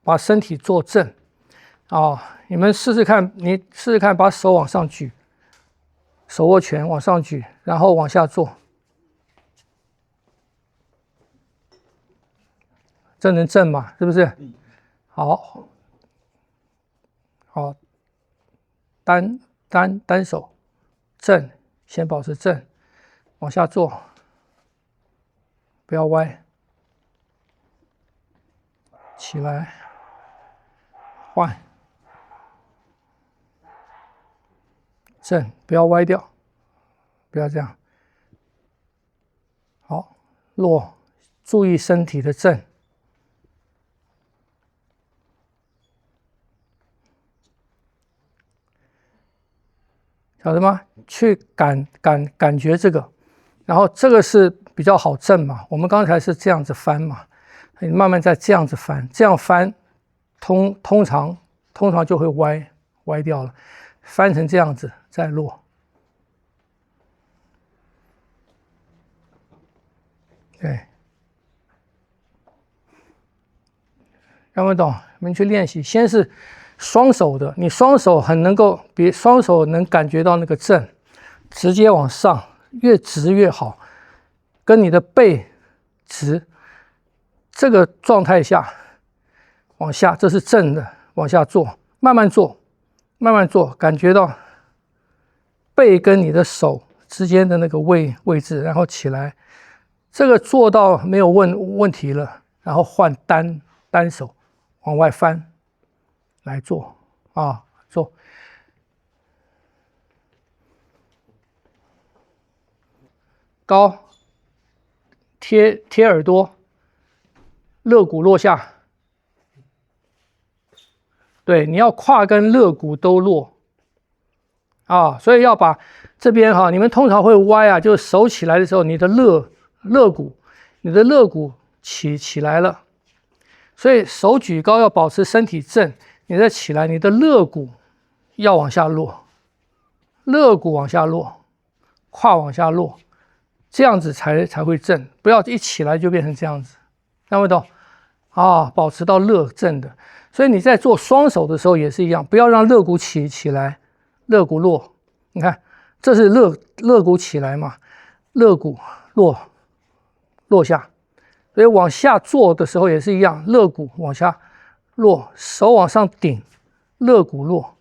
把身体坐正啊！你们试试看，你试试看，把手往上举，手握拳往上举，然后往下坐，这能正吗？是不是？好，好，单手正，先保持正，往下坐，不要歪，起来，换。正，不要歪掉，不要这样。好，落，注意身体的正。晓得吗？去感觉这个，然后这个是比较好正嘛。我们刚才是这样子翻嘛，你慢慢再这样子翻，这样翻，通常就会歪掉了。翻成这样子再落。对，有没有懂？你们去练习，先是双手的，你双手很能够，双手能感觉到那个正，直接往上，越直越好，跟你的背直，这个状态下往下，这是正的，往下做，慢慢做，慢慢做，感觉到背跟你的手之间的那个位置，然后起来，这个做到没有问题了，然后换单手往外翻来做啊，做高贴耳朵，肋骨落下，对，你要胯跟肋骨都落啊，所以要把这边哈，你们通常会歪啊，就是手起来的时候，你的肋骨起来了，所以手举高要保持身体正，你再起来，你的肋骨要往下落，肋骨往下落，胯往下落，这样子才会正，不要一起来就变成这样子，看不懂啊？保持到肋正的，所以你在做双手的时候也是一样，不要让肋骨起来，肋骨落，你看这是肋骨起来嘛，肋骨落下。所以往下做的时候也是一样，肋骨往下落，手往上顶，肋骨落，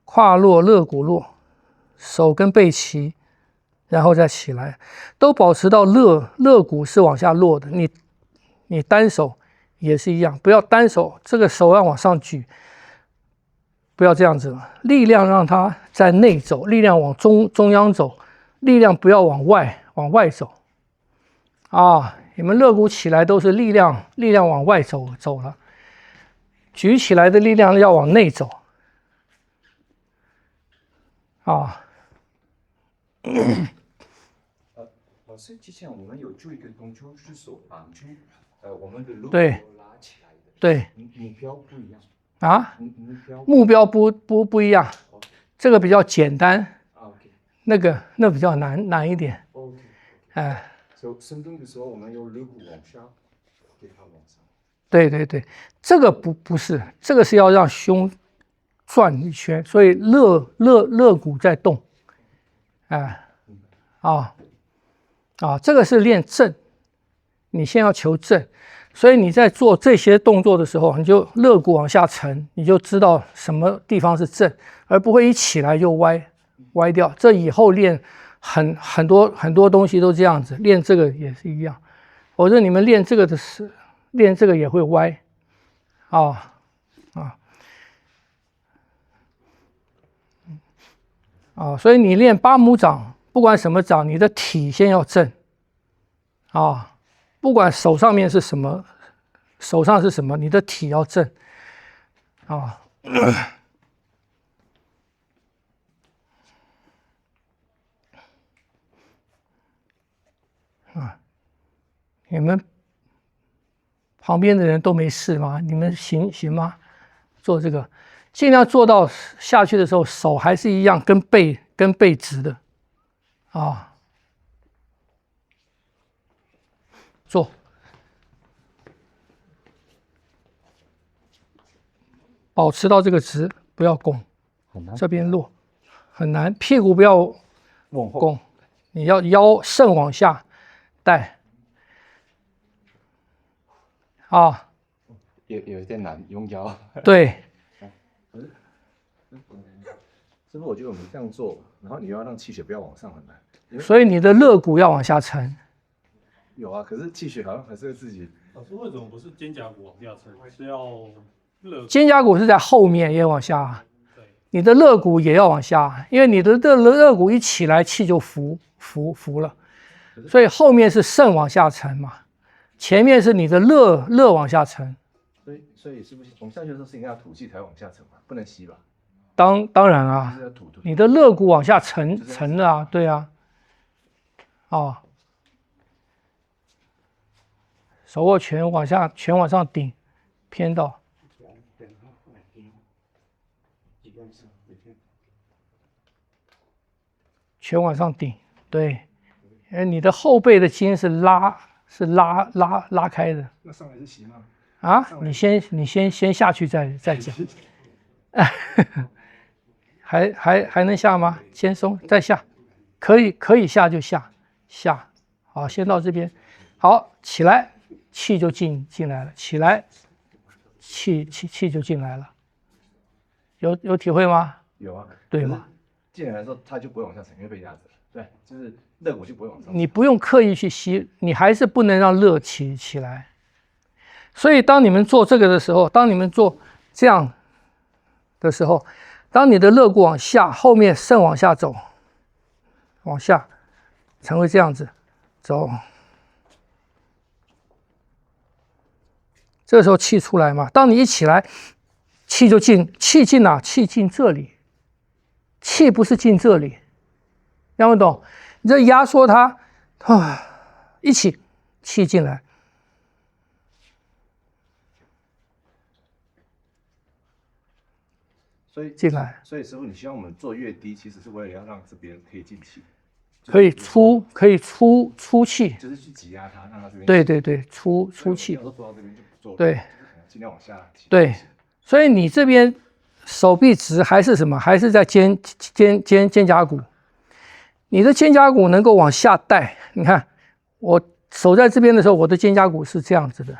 胯落，肋骨落，手跟背齐，然后再起来，都保持到肋骨是往下落的。你单手也是一样，不要单手，这个手要往上举，不要这样子，力量让它在内走，力量往中央走，力量不要往外走。啊，你们肋骨起来都是力量往外走了，举起来的力量要往内走。啊，老师，之前我们有做一个动作，是手绑住，我们的肋骨拉起来的。对，目标不一样啊，目标不一样，这个比较简单，那比较难一点。哎。所以深蹲的时候，我们用肋骨往下，给它往上。对，这个不是，这个是要让胸转一圈，所以肋骨在动，哎，这个是练正，你先要求正，所以你在做这些动作的时候，你就肋骨往下沉，你就知道什么地方是正，而不会一起来就歪掉。这以后练很多东西都这样子，练这个也是一样，否则你们练这个练这个也会歪，所以你练八拇掌，不管什么掌，你的体先要正，不管手上面是什么，手上是什么，你的体要正，你们旁边的人都没事吗？你们行吗？做这个，尽量做到下去的时候，手还是一样跟背直的，做。保持到这个直，不要拱，很难，这边落，很难。屁股不要往后拱，你要腰肾往下带。啊，有一点难，用腰。对。师傅，我觉得我们这样做，然后你要让气血不要往上很难。所以你的肋骨要往下沉。有啊，可是气血好像还是会自己。老师为什么不是肩胛骨往下沉，是要肩胛骨是在后面也往下，你的肋骨也要往下，因为你的肋骨一起来，气就浮了，所以后面是肾往下沉嘛，前面是你的肋往下沉。所以是不是我们下去的时候是应该要吐气才往下沉嘛，不能吸吧？当然啊，就是要吐。你的肋骨往下沉了啊，对啊，啊，手握拳往下，拳往上顶，偏到。拳往上顶，对，你的后背的筋是拉开的。那上来是习吗？啊，你先下去再讲。还能下吗？先松再下，可以下就下。好，先到这边，好，起来，气就进来了，起来，气就进来了，有体会吗？有啊，对吗？进来的时候它就不会往下沉，因为被压着。对，就是肋骨就不会往上。你不用刻意去吸，你还是不能让肋起来。所以当你们做这个的时候，当你们做这样的时候，当你的肋骨往下，后面肾往下走，往下成为这样子走，这个时候气出来嘛。当你一起来，气就进，气进哪？气进这里，气不是进这里，听不懂？你这压缩它，一起气进来。进来，所以师傅，你希望我们做越低，其实是为了要让这边可以进气，可以出气，就是去挤压它，让它这边。对，出气。做到这边就不做，对，尽量往下。对，所以你这边手臂直还是什么？还是在肩胛骨。你的肩胛骨能够往下带，你看我手在这边的时候，我的肩胛骨是这样子的，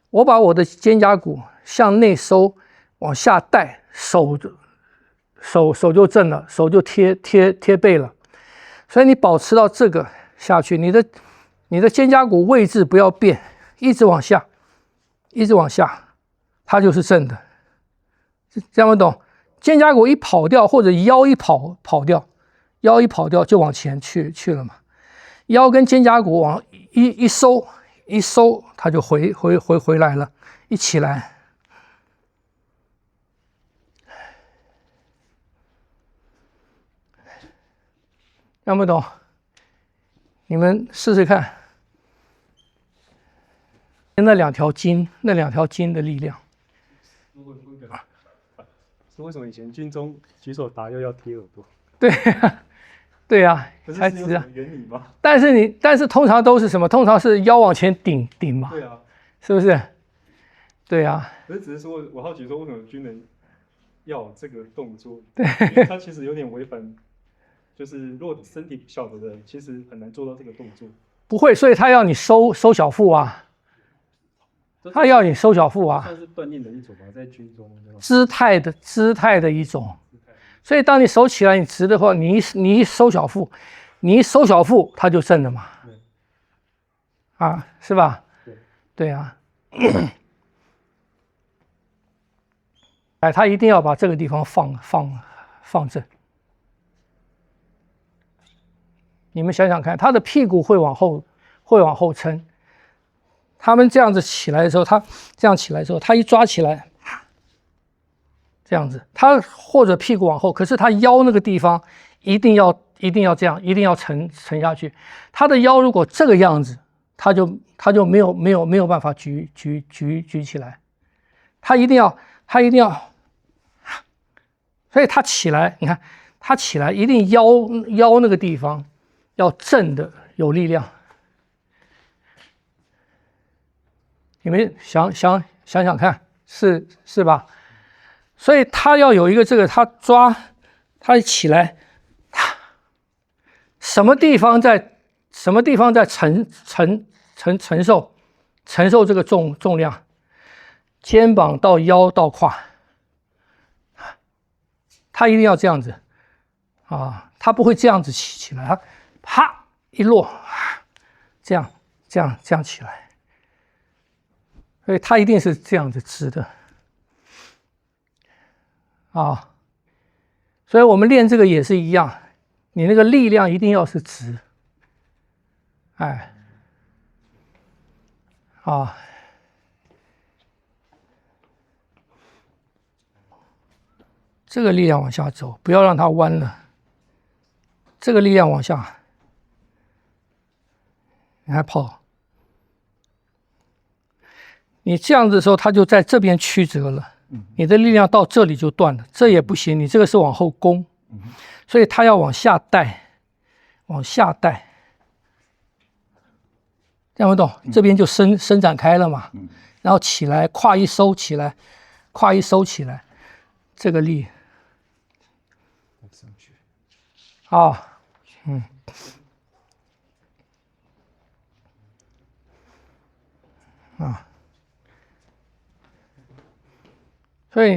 我把我的肩胛骨向内收，往下带。手就正了，手就贴背了，所以你保持到这个下去，你的肩胛骨位置不要变，一直往下，它就是正的，这样不懂？肩胛骨一跑掉，或者腰一跑掉就往前去了嘛，腰跟肩胛骨往一收，它就回来了，一起来。看不懂，你们试试看，那两条筋的力量。是为什么以前军中举手答右要贴耳朵？对呀，才直啊。原理吗？但是通常都是什么？通常是腰往前顶嘛。对啊，是不是？对啊。可是只是说，我好奇说，为什么军人要有这个动作？对，因为他其实有点违反。就是如果身体不小的人，其实很难做到这个动作。不会，所以他要你收小腹啊，他要你收小腹啊，算是锻炼的一种吧，在军中。姿态的一种。所以当你手起来你直的话，你一收小腹，它就正了嘛。啊，是吧？对啊。他一定要把这个地方放正。你们想想看，他的屁股会往后撑。他们这样子起来的时候，他这样起来的时候，他一抓起来，这样子，他或者屁股往后，可是他腰那个地方一定要这样，一定要沉下去。他的腰如果这个样子，他就没有办法举起来。他一定要，所以他起来，你看他起来一定腰那个地方。要正的有力量，你们想看，是吧？所以他要有一个这个，他抓，他起来，什么地方在承受这个重量，肩膀到腰到胯，他一定要这样子啊，他不会这样子起来，他啪一落，这样起来，所以他一定是这样子直的啊，所以我们练这个也是一样，你那个力量一定要是直，哎，啊。这个力量往下走，不要让它弯了。这个力量往下，你还跑，你这样子的时候，它就在这边曲折了。你的力量到这里就断了，这也不行。你这个是往后攻，所以它要往下带，往下带，这样会懂？这边就伸展开了嘛。然后起来，胯一收起来，胯一收起来，这个力。啊，所以